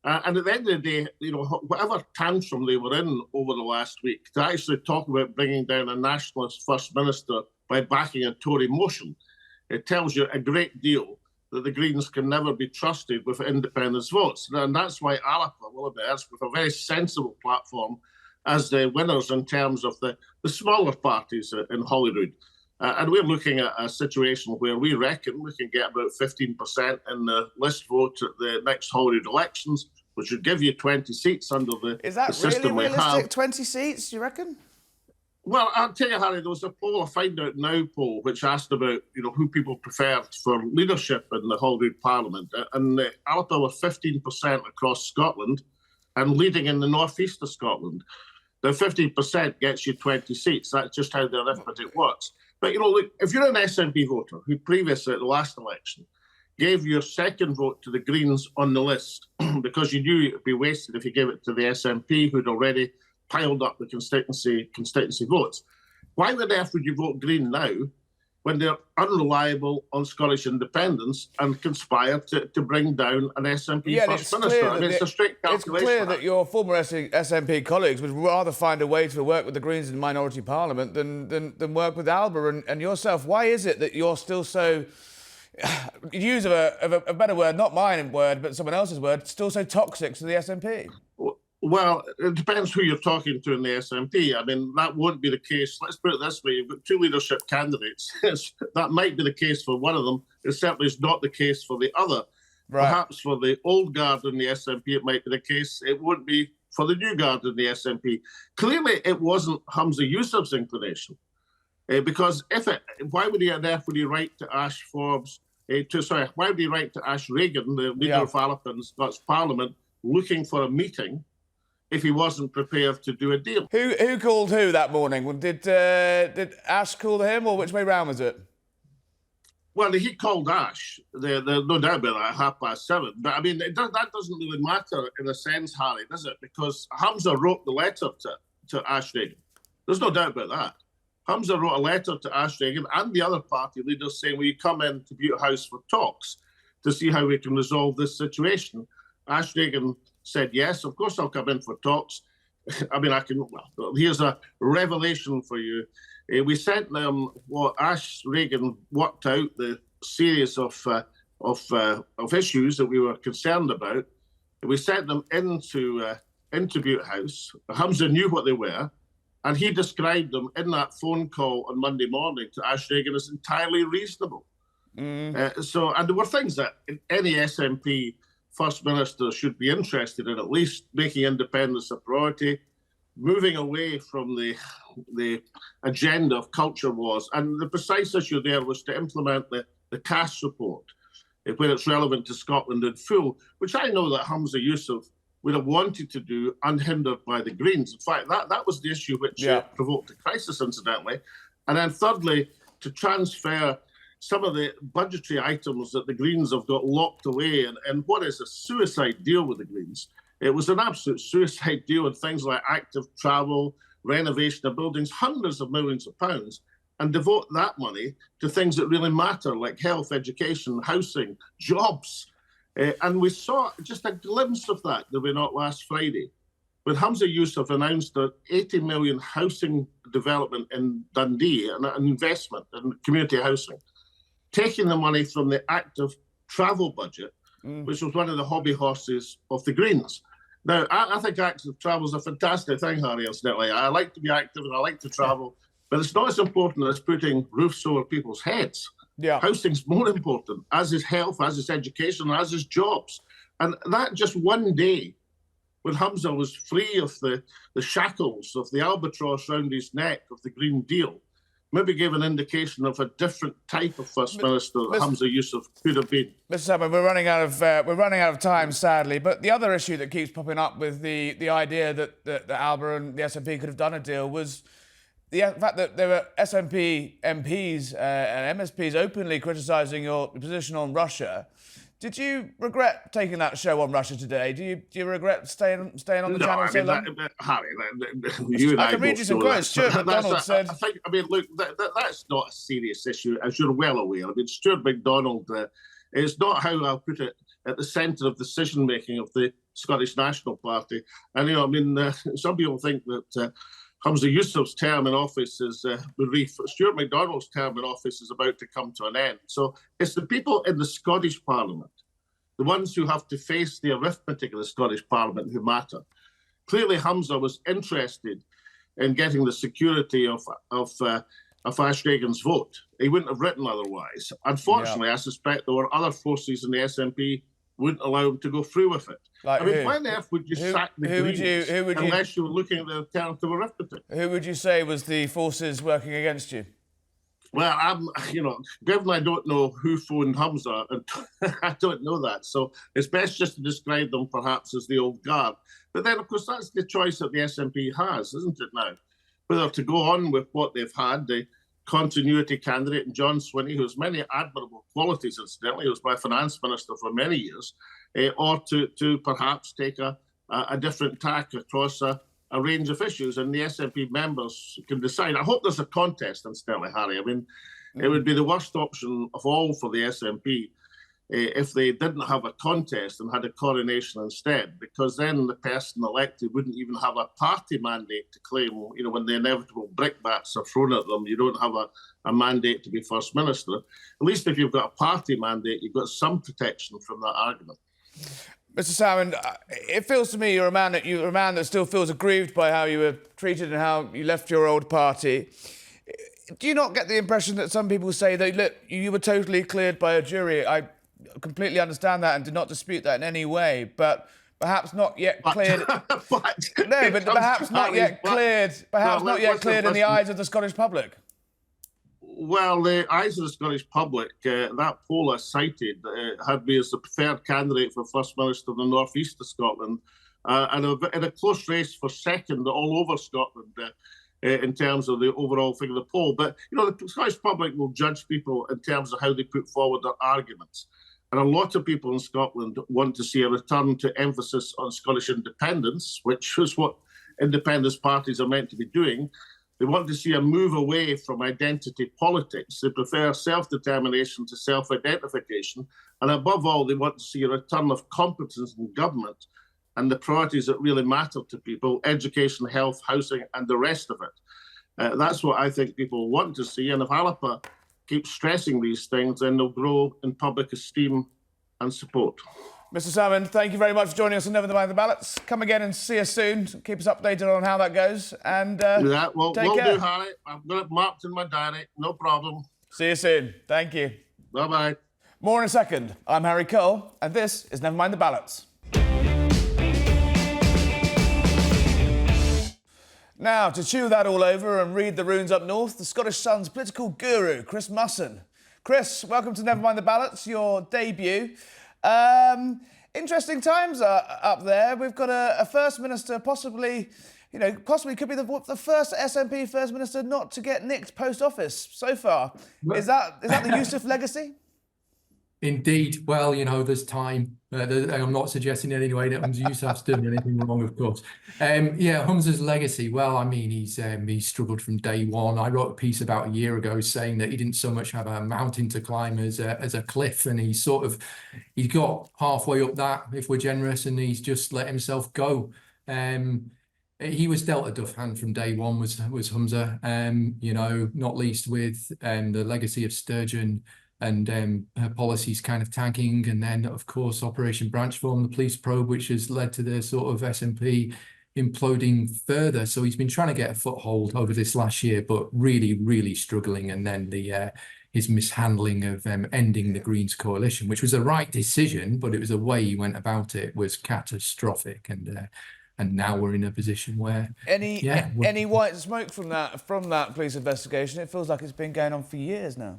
And at the end of the day, whatever tantrum they were in over the last week, to actually talk about bringing down a nationalist First Minister by backing a Tory motion, it tells you a great deal that the Greens can never be trusted with independence votes. And that's why Alapa will emerge with a very sensible platform as the winners in terms of the smaller parties in Holyrood. And we're looking at a situation where we reckon we can get about 15% in the list vote at the next Holyrood elections, which would give you 20 seats under the system we have. Is that really realistic, 20 seats, you reckon? Well, I'll tell you, Harry, there was a poll, a Find Out Now poll, which asked about, who people preferred for leadership in the Holyrood Parliament. And Alapa were 15% across Scotland and leading in the northeast of Scotland. The 15% gets you 20 seats. That's just how the arithmetic works. But, look, if you're an SNP voter who previously at the last election gave your second vote to the Greens on the list because you knew it would be wasted if you gave it to the SNP who'd already piled up the constituency votes, why on earth would you vote Green now when they're unreliable on Scottish independence and conspire to bring down an SNP First Minister? I mean, it's a straight calculation. It's clear that your former SNP colleagues would rather find a way to work with the Greens in minority parliament than work with Alba and yourself. Why is it that you're still so, use of a better word, not mine word, but someone else's word, still so toxic to the SNP? Well, it depends who you're talking to in the SNP. I mean, that won't be the case. Let's put it this way. You've got two leadership candidates. That might be the case for one of them. It certainly is not the case for the other. Right. Perhaps for the old guard in the SNP, it might be the case. It won't be for the new guard in the SNP. Clearly, it wasn't Humza Yousaf's inclination. Because why would he write to Ash Forbes, why would he write to Ash Regan, the leader of Alapa in Scots Parliament, looking for a meeting if he wasn't prepared to do a deal? Who called who that morning? Did Ash call him, or which way round was it? Well, he called Ash. There's no doubt about that at 7:30. But I mean, that doesn't really matter in a sense, Harry, does it? Because Humza wrote the letter to Ash Regan. There's no doubt about that. Humza wrote a letter to Ash Regan and the other party leaders saying, will you come in to Butte House for talks to see how we can resolve this situation? Ash Regan said, yes, of course I'll come in for talks. I mean, here's a revelation for you. We sent them what Ash Regan worked out, the series of issues that we were concerned about. We sent them into Butte House. Humza knew what they were, and he described them in that phone call on Monday morning to Ash Regan as entirely reasonable. And there were things that any SNP First Minister should be interested in, at least making independence a priority, moving away from the agenda of culture wars. And the precise issue there was to implement the cash report, where it's relevant to Scotland in full, which I know that Humza Yousaf would have wanted to do unhindered by the Greens. In fact, that was the issue which provoked the crisis, incidentally. And then thirdly, to transfer some of the budgetary items that the Greens have got locked away in what is a suicide deal with the Greens, It was an absolute suicide deal with things like active travel, renovation of buildings, hundreds of millions of pounds, and devote that money to things that really matter, like health, education, housing, jobs. And we saw just a glimpse of that, did we not, last Friday, when Hamza Yusuf announced that 80 million housing development in Dundee, an investment in community housing, taking the money from the active travel budget, which was one of the hobby horses of the Greens. Now, I think active travel is a fantastic thing, Harry, incidentally. I like to be active and I like to travel, but it's not as important as putting roofs over people's heads. Yeah. Housing's more important, as is health, as is education, as is jobs. And that just one day, when Hamza was free of the shackles of the albatross round his neck of the Green Deal, maybe gave an indication of a different type of First Minister that Hamza Yusuf could have been. Mr. Salmon, we're running out of time, sadly. But the other issue that keeps popping up with the idea that Alba and the SNP could have done a deal was the fact that there were SNP MPs and MSPs openly criticising your position on Russia. Did you regret taking that show on Russia today? Do you regret staying on the channel so long? Harry, you and I can read you some quotes. Stuart McDonald said... Look, that's not a serious issue, as you're well aware. I mean, Stuart McDonald is not, how I'll put it, at the centre of decision-making of the Scottish National Party. And, some people think that Hamza Yusuf's term in office is brief. Stuart McDonald's term in office is about to come to an end. So it's the people in the Scottish Parliament, the ones who have to face the arithmetic of the Scottish Parliament, who matter. Clearly, Hamza was interested in getting the security of Ash Reagan's vote. He wouldn't have written otherwise. Unfortunately, I suspect there were other forces in the SNP wouldn't allow him to go through with it. Like why on earth would you sack the Greens unless you were looking at the alternative arithmetic? Who would you say was the forces working against you? Well, given I don't know who phoned Hamza, and I don't know that, so it's best just to describe them perhaps as the old guard. But then, of course, that's the choice that the SNP has, isn't it now? Whether to go on with what they've had, the continuity candidate in John Swinney, who has many admirable qualities, incidentally, he was my finance minister for many years, or to perhaps take a different tack across a range of issues, and the SNP members can decide. I hope there's a contest, incidentally, Harry. I mean, it would be the worst option of all for the SNP if they didn't have a contest and had a coronation instead, because then the person elected wouldn't even have a party mandate to claim, when the inevitable brickbats are thrown at them, you don't have a mandate to be First Minister. At least if you've got a party mandate, you've got some protection from that argument. Mr. Salmon, it feels to me you're a man that still feels aggrieved by how you were treated and how you left your old party. Do you not get the impression that some people say that, look, you were totally cleared by a jury? I completely understand that and do not dispute that in any way, but perhaps not yet cleared. Perhaps not yet cleared. Perhaps not yet cleared in the eyes of the Scottish public. Well, the eyes of the Scottish public, that poll I cited had me as the preferred candidate for First Minister in the North East of Scotland, and in a close race for second all over Scotland in terms of the overall thing of the poll. But, the Scottish public will judge people in terms of how they put forward their arguments. And a lot of people in Scotland want to see a return to emphasis on Scottish independence, which is what independence parties are meant to be doing. They want to see a move away from identity politics. They prefer self-determination to self-identification. And above all, they want to see a return of competence in government and the priorities that really matter to people: education, health, housing, and the rest of it. That's what I think people want to see. And if Alapa keeps stressing these things, then they'll grow in public esteem and support. Mr. Salmon, thank you very much for joining us on Never Mind the Ballots. Come again and see us soon. Keep us updated on how that goes. And will do, Harry. I've got it marked in my diary. No problem. See you soon. Thank you. Bye-bye. More in a second. I'm Harry Cole, and this is Never Mind the Ballots. Now, to chew that all over and read the runes up north, the Scottish Sun's political guru, Chris Musson. Chris, welcome to Never Mind the Ballots, your debut. Interesting times up there. We've got a First Minister possibly could be the first SNP First Minister not to get nicked post office so far. Is that the Yusuf legacy? Indeed. Well, there's time. I'm not suggesting in any way that Humza Yousaf's done anything wrong, of course. Yeah, Humza's legacy. Well, I mean, he's struggled from day one. I wrote a piece about a year ago saying that he didn't so much have a mountain to climb as a cliff, and he got halfway up that, if we're generous, and he's just let himself go. He was dealt a duff hand from day one, was Humza. Not least with the legacy of Sturgeon and her policies kind of tagging, and then of course Operation Branchform, the police probe, which has led to the sort of SNP imploding further. So he's been trying to get a foothold over this last year, but really, really struggling. And then his mishandling of ending the Greens coalition, which was the right decision, but it was the way he went about it was catastrophic. And now we're in a position where any white smoke from that police investigation? It feels like it's been going on for years now.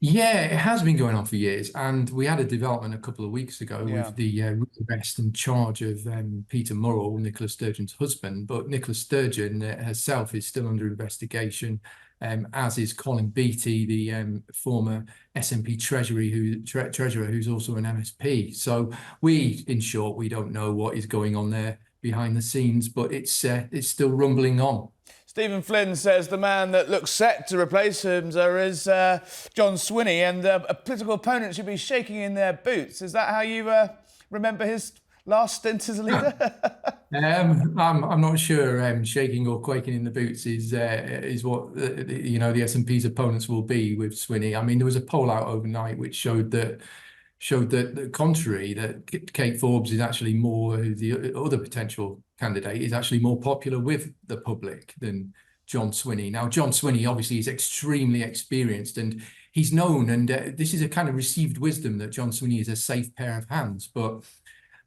Yeah, it has been going on for years, and we had a development a couple of weeks ago with the arrest and charge of Peter Murrell, Nicola Sturgeon's husband. But Nicola Sturgeon herself is still under investigation, as is Colin Beattie, the former SNP treasurer, who's also an MSP. So in short, we don't know what is going on there behind the scenes, but it's still rumbling on. Stephen Flynn says the man that looks set to replace Humza is John Swinney, and a political opponent should be shaking in their boots. Is that how you remember his last stint as a leader? I'm not sure. Shaking or quaking in the boots is what the SNP's opponents will be with Swinney. I mean, there was a poll out overnight which showed that the contrary, that Kate Forbes is actually more, the other potential candidate is actually more popular with the public than John Swinney. Now, John Swinney obviously is extremely experienced, and he's known, and this is a kind of received wisdom that John Swinney is a safe pair of hands, but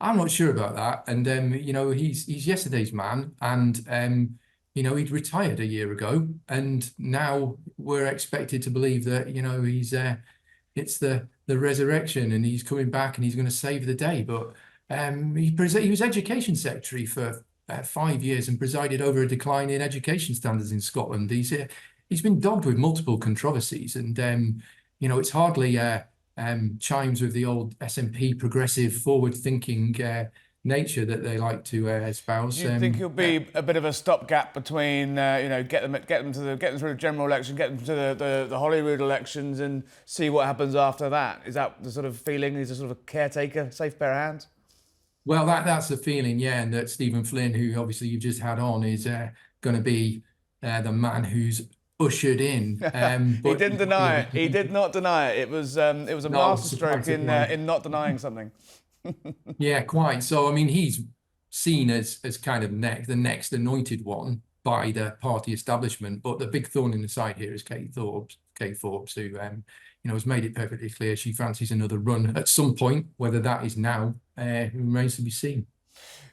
I'm not sure about that. And he's yesterday's man, and he'd retired a year ago, and now we're expected to believe that it's the resurrection, and he's coming back and he's going to save the day. But he was education secretary for 5 years and presided over a decline in education standards in Scotland. He's been dogged with multiple controversies, and it's hardly chimes with the old SNP progressive, forward-thinking nature that they like to espouse. Do you think he'll be a bit of a stopgap between, get them through the general election, get them to the Holyrood elections, and see what happens after that? Is that the sort of feeling? He's a sort of a caretaker, safe pair of hands? Well, that's the feeling, yeah, and that Stephen Flynn, who obviously you've just had on, is going to be the man who's ushered in. He didn't deny it. He did not deny it. It was a masterstroke in not denying something. Yeah, quite. So, I mean, he's seen as kind of the next anointed one by the party establishment. But the big thorn in the side here is Kate Forbes, who has made it perfectly clear she fancies another run at some point. Whether that is now remains to be seen.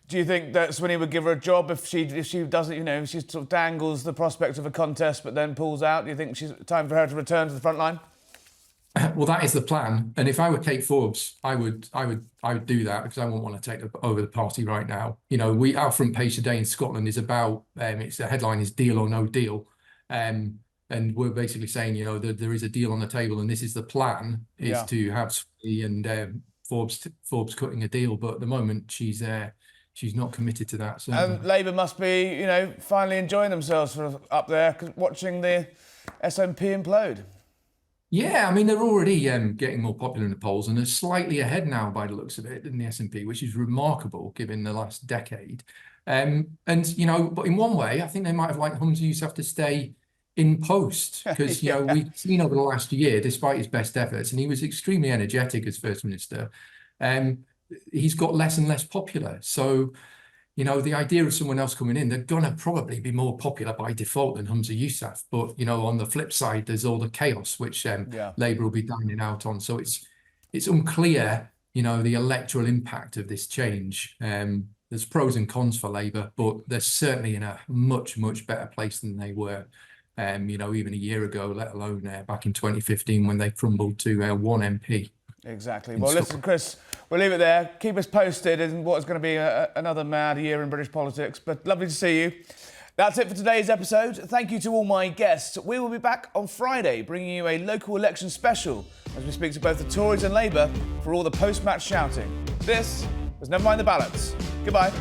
Do you think that Swinney would give her a job if she doesn't, if she sort of dangles the prospect of a contest but then pulls out? Do you think she's time for her to return to the front line? Well, that is the plan. And if I were Kate Forbes, I would do that, because I wouldn't want to take over the party right now. Our front page today in Scotland is about, the headline is Deal or No Deal. And we're basically saying, that there is a deal on the table, and this is the plan, is to have Swinney and Forbes cutting a deal. But at the moment, she's not committed to that. So. And Labour must be, finally enjoying themselves up there, watching the SNP implode. Yeah, I mean, they're already getting more popular in the polls, and they're slightly ahead now by the looks of it than the SNP, which is remarkable given the last decade. But in one way, I think they might have liked Humza Yousaf to stay in post, because we've seen over the last year, despite his best efforts, and he was extremely energetic as First Minister, he's got less and less popular. So, the idea of someone else coming in, they're going to probably be more popular by default than Humza Yousaf. But, on the flip side, there's all the chaos, which Labour will be dining out on. So it's unclear, the electoral impact of this change. There's pros and cons for Labour, but they're certainly in a much, much better place than they were, even a year ago, let alone back in 2015 when they crumbled to one MP. Exactly. Well, listen, Chris, we'll leave it there. Keep us posted in what's going to be another mad year in British politics. But lovely to see you. That's it for today's episode. Thank you to all my guests. We will be back on Friday, bringing you a local election special as we speak to both the Tories and Labour for all the post-match shouting. This was Never Mind the Ballots. Goodbye.